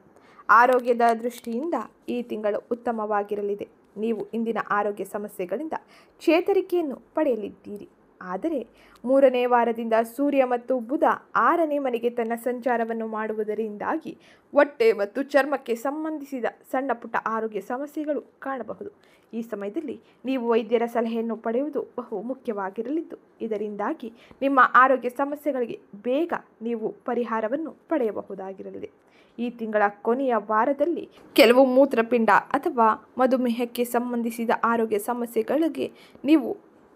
ಆರೋಗ್ಯದ ದೃಷ್ಟಿಯಿಂದ ಈ ತಿಂಗಳು ಉತ್ತಮವಾಗಿರಲಿದೆ. ನೀವು ಇಂದಿನ ಆರೋಗ್ಯ ಸಮಸ್ಯೆಗಳಿಂದ ಚೇತರಿಕೆಯನ್ನು ಪಡೆಯಲಿದ್ದೀರಿ. ಆದರೆ 3ನೇ ವಾರದಿಂದ ಸೂರ್ಯ ಮತ್ತು ಬುಧ 6ನೇ ಮನೆಗೆ ತನ್ನ ಸಂಚಾರವನ್ನು ಮಾಡುವುದರಿಂದಾಗಿ ಹೊಟ್ಟೆ ಮತ್ತು ಚರ್ಮಕ್ಕೆ ಸಂಬಂಧಿಸಿದ ಸಣ್ಣ ಪುಟ್ಟ ಆರೋಗ್ಯ ಸಮಸ್ಯೆಗಳು ಕಾಣಬಹುದು. ಈ ಸಮಯದಲ್ಲಿ ನೀವು ವೈದ್ಯರ ಸಲಹೆಯನ್ನು ಪಡೆಯುವುದು ಬಹು ಮುಖ್ಯವಾಗಿರಲಿದ್ದು, ಇದರಿಂದಾಗಿ ನಿಮ್ಮ ಆರೋಗ್ಯ ಸಮಸ್ಯೆಗಳಿಗೆ ಬೇಗ ನೀವು ಪರಿಹಾರವನ್ನು ಪಡೆಯಬಹುದಾಗಿರಲಿದೆ. ಈ ತಿಂಗಳ ಕೊನೆಯ ವಾರದಲ್ಲಿ ಕೆಲವು ಮೂತ್ರಪಿಂಡ ಅಥವಾ ಮಧುಮೇಹಕ್ಕೆ ಸಂಬಂಧಿಸಿದ ಆರೋಗ್ಯ ಸಮಸ್ಯೆಗಳಿಗೆ ನೀವು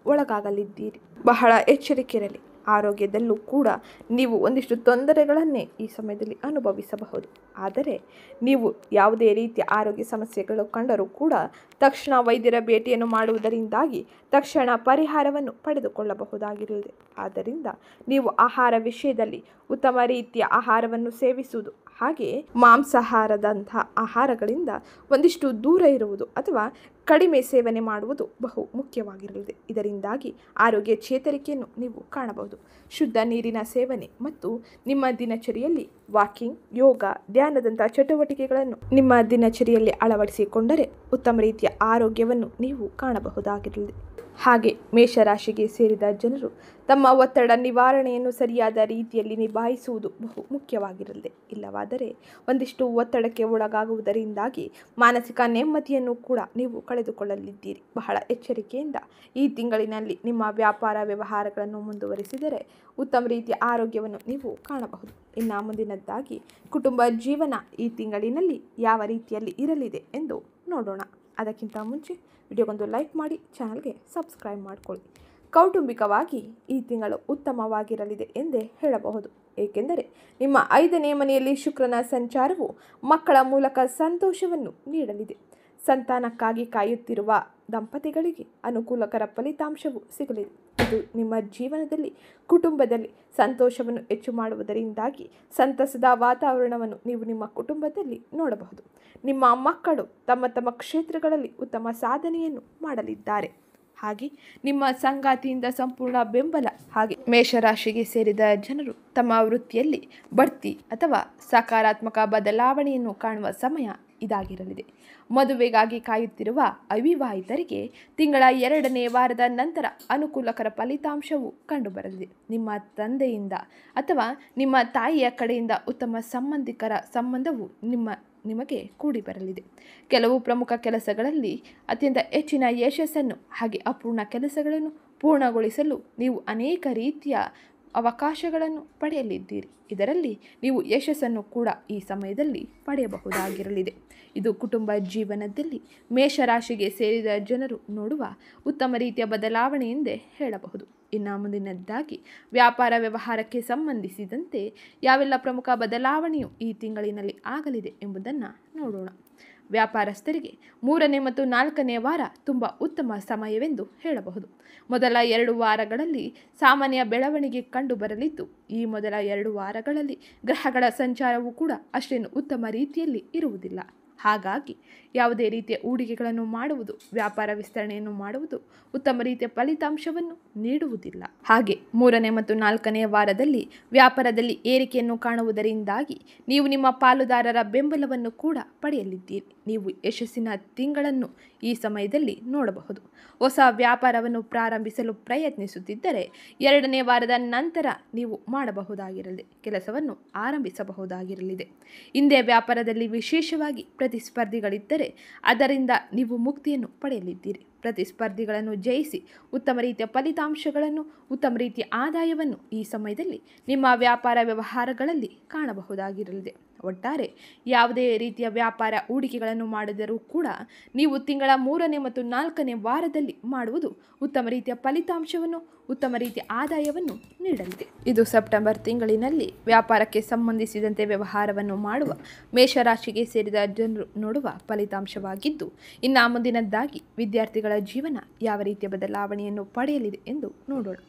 ಒಳಗಾಗಲಿದ್ದೀರಿ. ಬಹಳ ಎಚ್ಚರಿಕೆ ಇರಲಿ. ಆರೋಗ್ಯದಲ್ಲೂ ಕೂಡ ನೀವು ಒಂದಿಷ್ಟು ತೊಂದರೆಗಳನ್ನೇ ಈ ಸಮಯದಲ್ಲಿ ಅನುಭವಿಸಬಹುದು. ಆದರೆ ನೀವು ಯಾವುದೇ ರೀತಿಯ ಆರೋಗ್ಯ ಸಮಸ್ಯೆಗಳು ಕಂಡರೂ ಕೂಡ ತಕ್ಷಣ ವೈದ್ಯರ ಭೇಟಿಯನ್ನು ಮಾಡುವುದರಿಂದಾಗಿ ತಕ್ಷಣ ಪರಿಹಾರವನ್ನು ಪಡೆದುಕೊಳ್ಳಬಹುದಾಗಿರಲಿದೆ. ಆದ್ದರಿಂದ ನೀವು ಆಹಾರ ವಿಷಯದಲ್ಲಿ ಉತ್ತಮ ರೀತಿಯ ಆಹಾರವನ್ನು ಸೇವಿಸುವುದು, ಹಾಗೆಯೇ ಮಾಂಸಾಹಾರದಂಥ ಆಹಾರಗಳಿಂದ ಒಂದಿಷ್ಟು ದೂರ ಇರುವುದು ಅಥವಾ ಕಡಿಮೆ ಸೇವನೆ ಮಾಡುವುದು ಬಹು ಮುಖ್ಯವಾಗಿರಲಿದೆ. ಇದರಿಂದಾಗಿ ಆರೋಗ್ಯ ಚೇತರಿಕೆಯನ್ನು ನೀವು ಕಾಣಬಹುದು. ಶುದ್ಧ ನೀರಿನ ಸೇವನೆ ಮತ್ತು ನಿಮ್ಮ ದಿನಚರಿಯಲ್ಲಿ ವಾಕಿಂಗ್, ಯೋಗ, ಧ್ಯಾನದಂಥ ಚಟುವಟಿಕೆಗಳನ್ನು ನಿಮ್ಮ ದಿನಚರಿಯಲ್ಲಿ ಅಳವಡಿಸಿಕೊಂಡರೆ ಉತ್ತಮ ರೀತಿಯ ಆರೋಗ್ಯವನ್ನು ನೀವು ಕಾಣಬಹುದಾಗಿರಲಿದೆ. ಹಾಗೆ ಮೇಷರಾಶಿಗೆ ಸೇರಿದ ಜನರು ತಮ್ಮ ಒತ್ತಡ ನಿವಾರಣೆಯನ್ನು ಸರಿಯಾದ ರೀತಿಯಲ್ಲಿ ನಿಭಾಯಿಸುವುದು ಬಹು ಮುಖ್ಯವಾಗಿರಲಿದೆ. ಇಲ್ಲವಾದರೆ ಒಂದಿಷ್ಟು ಒತ್ತಡಕ್ಕೆ ಒಳಗಾಗುವುದರಿಂದಾಗಿ ಮಾನಸಿಕ ನೆಮ್ಮದಿಯನ್ನು ಕೂಡ ನೀವು ಕಳೆದುಕೊಳ್ಳಲಿದ್ದೀರಿ. ಬಹಳ ಎಚ್ಚರಿಕೆಯಿಂದ ಈ ತಿಂಗಳಿನಲ್ಲಿ ನಿಮ್ಮ ವ್ಯಾಪಾರ ವ್ಯವಹಾರಗಳನ್ನು ಮುಂದುವರಿಸಿದರೆ ಉತ್ತಮ ರೀತಿಯ ಆರೋಗ್ಯವನ್ನು ನೀವು ಕಾಣಬಹುದು. ಇನ್ನು ಮುಂದಿನದ್ದಾಗಿ ಕುಟುಂಬ ಜೀವನ ಈ ತಿಂಗಳಿನಲ್ಲಿ ಯಾವ ರೀತಿಯಲ್ಲಿ ಇರಲಿದೆ ಎಂದು ನೋಡೋಣ. ಅದಕ್ಕಿಂತ ಮುಂಚೆ ವಿಡಿಯೋಗೊಂದು ಲೈಕ್ ಮಾಡಿ, ಚಾನಲ್ಗೆ ಸಬ್ಸ್ಕ್ರೈಬ್ ಮಾಡಿಕೊಳ್ಳಿ. ಕೌಟುಂಬಿಕವಾಗಿ ಈ ತಿಂಗಳು ಉತ್ತಮವಾಗಿರಲಿದೆ ಎಂದೇ ಹೇಳಬಹುದು. ಏಕೆಂದರೆ ನಿಮ್ಮ 5ನೇ ಮನೆಯಲ್ಲಿ ಶುಕ್ರನ ಸಂಚಾರವು ಮಕ್ಕಳ ಮೂಲಕ ಸಂತೋಷವನ್ನು ನೀಡಲಿದೆ. ಸಂತಾನಕ್ಕಾಗಿ ಕಾಯುತ್ತಿರುವ ದಂಪತಿಗಳಿಗೆ ಅನುಕೂಲಕರ ಫಲಿತಾಂಶವು ಸಿಗಲಿದೆ. ಇದು ನಿಮ್ಮ ಜೀವನದಲ್ಲಿ ಕುಟುಂಬದಲ್ಲಿ ಸಂತೋಷವನ್ನು ಹೆಚ್ಚು ಮಾಡುವುದರಿಂದಾಗಿ ಸಂತಸದ ವಾತಾವರಣವನ್ನು ನೀವು ನಿಮ್ಮ ಕುಟುಂಬದಲ್ಲಿ ನೋಡಬಹುದು. ನಿಮ್ಮ ಮಕ್ಕಳು ತಮ್ಮ ತಮ್ಮ ಕ್ಷೇತ್ರಗಳಲ್ಲಿ ಉತ್ತಮ ಸಾಧನೆಯನ್ನು ಮಾಡಲಿದ್ದಾರೆ. ಹಾಗೆ ನಿಮ್ಮ ಸಂಗಾತಿಯಿಂದ ಸಂಪೂರ್ಣ ಬೆಂಬಲ. ಹಾಗೆ ಮೇಷರಾಶಿಗೆ ಸೇರಿದ ಜನರು ತಮ್ಮ ವೃತ್ತಿಯಲ್ಲಿ ಬಡ್ತಿ ಅಥವಾ ಸಕಾರಾತ್ಮಕ ಬದಲಾವಣೆಯನ್ನು ಕಾಣುವ ಸಮಯ ಇದಾಗಿರಲಿದೆ. ಮದುವೆಗಾಗಿ ಕಾಯುತ್ತಿರುವ ಅವಿವಾಹಿತರಿಗೆ ತಿಂಗಳ 2ನೇ ವಾರದ ನಂತರ ಅನುಕೂಲಕರ ಫಲಿತಾಂಶವು ಕಂಡುಬರಲಿದೆ. ನಿಮ್ಮ ತಂದೆಯಿಂದ ಅಥವಾ ನಿಮ್ಮ ತಾಯಿಯ ಕಡೆಯಿಂದ ಉತ್ತಮ ಸಂಬಂಧಿಕರ ಸಂಬಂಧವು ನಿಮಗೆ ಕೂಡಿ ಬರಲಿದೆ. ಕೆಲವು ಪ್ರಮುಖ ಕೆಲಸಗಳಲ್ಲಿ ಅತ್ಯಂತ ಹೆಚ್ಚಿನ ಯಶಸ್ಸನ್ನು ಹಾಗೆ ಅಪೂರ್ಣ ಕೆಲಸಗಳನ್ನು ಪೂರ್ಣಗೊಳಿಸಲು ನೀವು ಅನೇಕ ರೀತಿಯ ಅವಕಾಶಗಳನ್ನು ಪಡೆಯಲಿದ್ದೀರಿ. ಇದರಲ್ಲಿ ನೀವು ಯಶಸ್ಸನ್ನು ಕೂಡ ಈ ಸಮಯದಲ್ಲಿ ಪಡೆಯಬಹುದಾಗಿರಲಿದೆ. ಇದು ಕುಟುಂಬ ಜೀವನದಲ್ಲಿ ಮೇಷರಾಶಿಗೆ ಸೇರಿದ ಜನರು ನೋಡುವ ಉತ್ತಮ ರೀತಿಯ ಬದಲಾವಣೆ ಎಂದೇ ಹೇಳಬಹುದು. ಇನ್ನು ಮುಂದಿನದ್ದಾಗಿ ವ್ಯಾಪಾರ ವ್ಯವಹಾರಕ್ಕೆ ಸಂಬಂಧಿಸಿದಂತೆ ಯಾವೆಲ್ಲ ಪ್ರಮುಖ ಬದಲಾವಣೆಯು ಈ ತಿಂಗಳಿನಲ್ಲಿ ಆಗಲಿದೆ ಎಂಬುದನ್ನು ನೋಡೋಣ. ವ್ಯಾಪಾರಸ್ಥರಿಗೆ 3ನೇ ಮತ್ತು 4ನೇ ವಾರ ತುಂಬ ಉತ್ತಮ ಸಮಯವೆಂದು ಹೇಳಬಹುದು. ಮೊದಲ 2 ವಾರಗಳಲ್ಲಿ ಸಾಮಾನ್ಯ ಬೆಳವಣಿಗೆ ಕಂಡು ಬರಲಿದ್ದು, ಈ ಮೊದಲ 2 ವಾರಗಳಲ್ಲಿ ಗ್ರಹಗಳ ಸಂಚಾರವೂ ಕೂಡ ಅಷ್ಟೇನು ಉತ್ತಮ ರೀತಿಯಲ್ಲಿ ಇರುವುದಿಲ್ಲ. ಹಾಗಾಗಿ ಯಾವುದೇ ರೀತಿಯ ಹೂಡಿಕೆಗಳನ್ನು ಮಾಡುವುದು, ವ್ಯಾಪಾರ ವಿಸ್ತರಣೆಯನ್ನು ಮಾಡುವುದು ಉತ್ತಮ ರೀತಿಯ ಫಲಿತಾಂಶವನ್ನು ನೀಡುವುದಿಲ್ಲ. ಹಾಗೆ 3ನೇ ಮತ್ತು 4ನೇ ವಾರದಲ್ಲಿ ವ್ಯಾಪಾರದಲ್ಲಿ ಏರಿಕೆಯನ್ನು ಕಾಣುವುದರಿಂದಾಗಿ ನೀವು ನಿಮ್ಮ ಪಾಲುದಾರರ ಬೆಂಬಲವನ್ನು ಕೂಡ ಪಡೆಯಲಿದ್ದೀರಿ. ನೀವು ಯಶಸ್ಸಿನ ತಿಂಗಳನ್ನು ಈ ಸಮಯದಲ್ಲಿ ನೋಡಬಹುದು. ಹೊಸ ವ್ಯಾಪಾರವನ್ನು ಪ್ರಾರಂಭಿಸಲು ಪ್ರಯತ್ನಿಸುತ್ತಿದ್ದರೆ 2ನೇ ವಾರದ ನಂತರ ನೀವು ಮಾಡಬಹುದಾಗಿರಲಿದೆ. ಕೆಲಸವನ್ನು ಆರಂಭಿಸಬಹುದಾಗಿರಲಿದೆ. ಹಿಂದೆ ವ್ಯಾಪಾರದಲ್ಲಿ ವಿಶೇಷವಾಗಿ ಪ್ರತಿಸ್ಪರ್ಧಿಗಳಿದ್ದರೆ ಅದರಿಂದ ನೀವು ಮುಕ್ತಿಯನ್ನು ಪಡೆಯಲಿದ್ದೀರಿ. ಪ್ರತಿಸ್ಪರ್ಧಿಗಳನ್ನು ಜಯಿಸಿ ಉತ್ತಮ ರೀತಿಯ ಫಲಿತಾಂಶಗಳನ್ನು, ಉತ್ತಮ ರೀತಿಯ ಆದಾಯವನ್ನು ಈ ಸಮಯದಲ್ಲಿ ನಿಮ್ಮ ವ್ಯಾಪಾರ ವ್ಯವಹಾರಗಳಲ್ಲಿ ಕಾಣಬಹುದಾಗಿರಲಿದೆ. ಒಟ್ಟಾರೆ ಯಾವುದೇ ರೀತಿಯ ವ್ಯಾಪಾರ ಹೂಡಿಕೆಗಳನ್ನು ಮಾಡಿದರೂ ಕೂಡ ನೀವು ತಿಂಗಳ 3ನೇ ಮತ್ತು 4ನೇ ವಾರದಲ್ಲಿ ಮಾಡುವುದು ಉತ್ತಮ ರೀತಿಯ ಫಲಿತಾಂಶವನ್ನು, ಉತ್ತಮ ರೀತಿಯ ಆದಾಯವನ್ನು ನೀಡಲಿದೆ. ಇದು ಸೆಪ್ಟೆಂಬರ್ ತಿಂಗಳಿನಲ್ಲಿ ವ್ಯಾಪಾರಕ್ಕೆ ಸಂಬಂಧಿಸಿದಂತೆ ವ್ಯವಹಾರವನ್ನು ಮಾಡುವ ಮೇಷರಾಶಿಗೆ ಸೇರಿದ ಜನರು ನೋಡುವ ಫಲಿತಾಂಶವಾಗಿದ್ದು, ಇನ್ನು ಮುಂದಿನದ್ದಾಗಿ ವಿದ್ಯಾರ್ಥಿಗಳ ಜೀವನ ಯಾವ ರೀತಿಯ ಬದಲಾವಣೆಯನ್ನು ಪಡೆಯಲಿದೆ ಎಂದು ನೋಡೋಣ.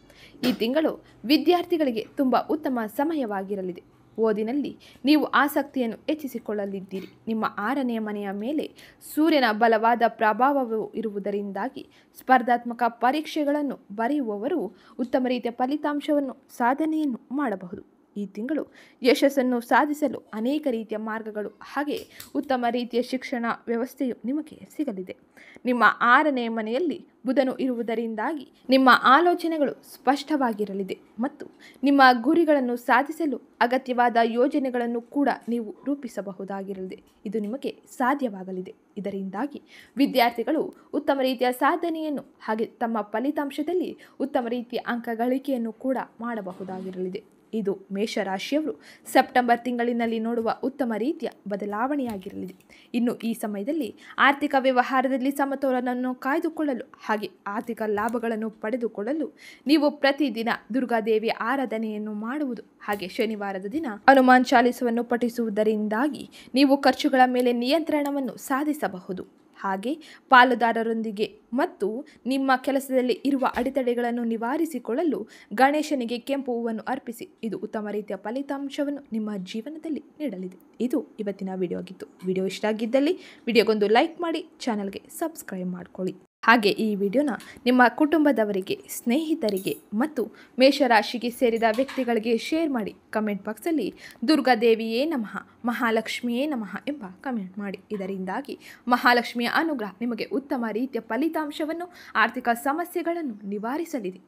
ಈ ತಿಂಗಳು ವಿದ್ಯಾರ್ಥಿಗಳಿಗೆ ತುಂಬ ಉತ್ತಮ ಸಮಯವಾಗಿರಲಿದೆ. ಓದಿನಲ್ಲಿ ನೀವು ಆಸಕ್ತಿಯನ್ನು ಹೆಚ್ಚಿಸಿಕೊಳ್ಳಲಿದ್ದೀರಿ. ನಿಮ್ಮ 6ನೇ ಮನೆಯ ಮೇಲೆ ಸೂರ್ಯನ ಬಲವಾದ ಪ್ರಭಾವವು ಇರುವುದರಿಂದಾಗಿ ಸ್ಪರ್ಧಾತ್ಮಕ ಪರೀಕ್ಷೆಗಳನ್ನು ಬರೆಯುವವರು ಉತ್ತಮ ರೀತಿಯ ಫಲಿತಾಂಶವನ್ನು ಸಾಧನೆಯನ್ನು ಮಾಡಬಹುದು. ಈ ತಿಂಗಳು ಯಶಸ್ಸನ್ನು ಸಾಧಿಸಲು ಅನೇಕ ರೀತಿಯ ಮಾರ್ಗಗಳು ಹಾಗೆ ಉತ್ತಮ ರೀತಿಯ ಶಿಕ್ಷಣ ವ್ಯವಸ್ಥೆಯು ನಿಮಗೆ ಸಿಗಲಿದೆ. ನಿಮ್ಮ 6ನೇ ಮನೆಯಲ್ಲಿ ಬುಧನು ಇರುವುದರಿಂದಾಗಿ ನಿಮ್ಮ ಆಲೋಚನೆಗಳು ಸ್ಪಷ್ಟವಾಗಿರಲಿದೆ ಮತ್ತು ನಿಮ್ಮ ಗುರಿಗಳನ್ನು ಸಾಧಿಸಲು ಅಗತ್ಯವಾದ ಯೋಜನೆಗಳನ್ನು ಕೂಡ ನೀವು ರೂಪಿಸಬಹುದಾಗಿರಲಿದೆ. ಇದು ನಿಮಗೆ ಸಾಧ್ಯವಾಗಲಿದೆ. ಇದರಿಂದಾಗಿ ವಿದ್ಯಾರ್ಥಿಗಳು ಉತ್ತಮ ರೀತಿಯ ಸಾಧನೆಯನ್ನು ಹಾಗೆ ತಮ್ಮ ಫಲಿತಾಂಶದಲ್ಲಿ ಉತ್ತಮ ರೀತಿಯ ಅಂಕ ಗಳಿಕೆಯನ್ನು ಕೂಡ ಮಾಡಬಹುದಾಗಿರಲಿದೆ. ಇದು ಮೇಷರಾಶಿಯವರು ಸೆಪ್ಟೆಂಬರ್ ತಿಂಗಳಿನಲ್ಲಿ ನೋಡುವ ಉತ್ತಮ ರೀತಿಯ ಬದಲಾವಣೆಯಾಗಿರಲಿದೆ. ಇನ್ನು ಈ ಸಮಯದಲ್ಲಿ ಆರ್ಥಿಕ ವ್ಯವಹಾರದಲ್ಲಿ ಸಮತೋಲನವನ್ನು ಕಾಯ್ದುಕೊಳ್ಳಲು ಹಾಗೆ ಆರ್ಥಿಕ ಲಾಭಗಳನ್ನು ಪಡೆದುಕೊಳ್ಳಲು ನೀವು ಪ್ರತಿದಿನ ದುರ್ಗಾದೇವಿಯ ಆರಾಧನೆಯನ್ನು ಮಾಡುವುದು ಹಾಗೆ ಶನಿವಾರದ ದಿನ ಹನುಮಾನ್ ಚಾಲಿಸವನ್ನು ಪಠಿಸುವುದರಿಂದಾಗಿ ನೀವು ಖರ್ಚುಗಳ ಮೇಲೆ ನಿಯಂತ್ರಣವನ್ನು ಸಾಧಿಸಬಹುದು. ಹಾಗೆ ಪಾಲುದಾರರೊಂದಿಗೆ ಮತ್ತು ನಿಮ್ಮ ಕೆಲಸದಲ್ಲಿ ಇರುವ ಅಡೆತಡೆಗಳನ್ನು ನಿವಾರಿಸಿಕೊಳ್ಳಲು ಗಣೇಶನಿಗೆ ಕೆಂಪು ಹೂವನ್ನು ಅರ್ಪಿಸಿ. ಇದು ಉತ್ತಮ ರೀತಿಯ ಫಲಿತಾಂಶವನ್ನು ನಿಮ್ಮ ಜೀವನದಲ್ಲಿ ನೀಡಲಿದೆ. ಇದು ಇವತ್ತಿನ ವಿಡಿಯೋ ಆಗಿತ್ತು. ವಿಡಿಯೋ ಇಷ್ಟ ಆಗಿದ್ದಲ್ಲಿ ವಿಡಿಯೋಗೊಂದು ಲೈಕ್ ಮಾಡಿ, ಚಾನಲ್ಗೆ ಸಬ್ಸ್ಕ್ರೈಬ್ ಮಾಡ್ಕೊಳ್ಳಿ. ಹಾಗೆ ಈ ವಿಡಿಯೋನ ನಿಮ್ಮ ಕುಟುಂಬದವರಿಗೆ, ಸ್ನೇಹಿತರಿಗೆ ಮತ್ತು ಮೇಷರಾಶಿಗೆ ಸೇರಿದ ವ್ಯಕ್ತಿಗಳಿಗೆ ಶೇರ್ ಮಾಡಿ. ಕಮೆಂಟ್ ಬಾಕ್ಸಲ್ಲಿ ದುರ್ಗಾದೇವಿಯೇ ನಮಃ, ಮಹಾಲಕ್ಷ್ಮಿಯೇ ನಮಃ ಎಂಬ ಕಮೆಂಟ್ ಮಾಡಿ. ಇದರಿಂದಾಗಿ ಮಹಾಲಕ್ಷ್ಮಿಯ ಅನುಗ್ರಹ ನಿಮಗೆ ಉತ್ತಮ ರೀತಿಯ ಫಲಿತಾಂಶವನ್ನು, ಆರ್ಥಿಕ ಸಮಸ್ಯೆಗಳನ್ನು ನಿವಾರಿಸಲಿದೆ.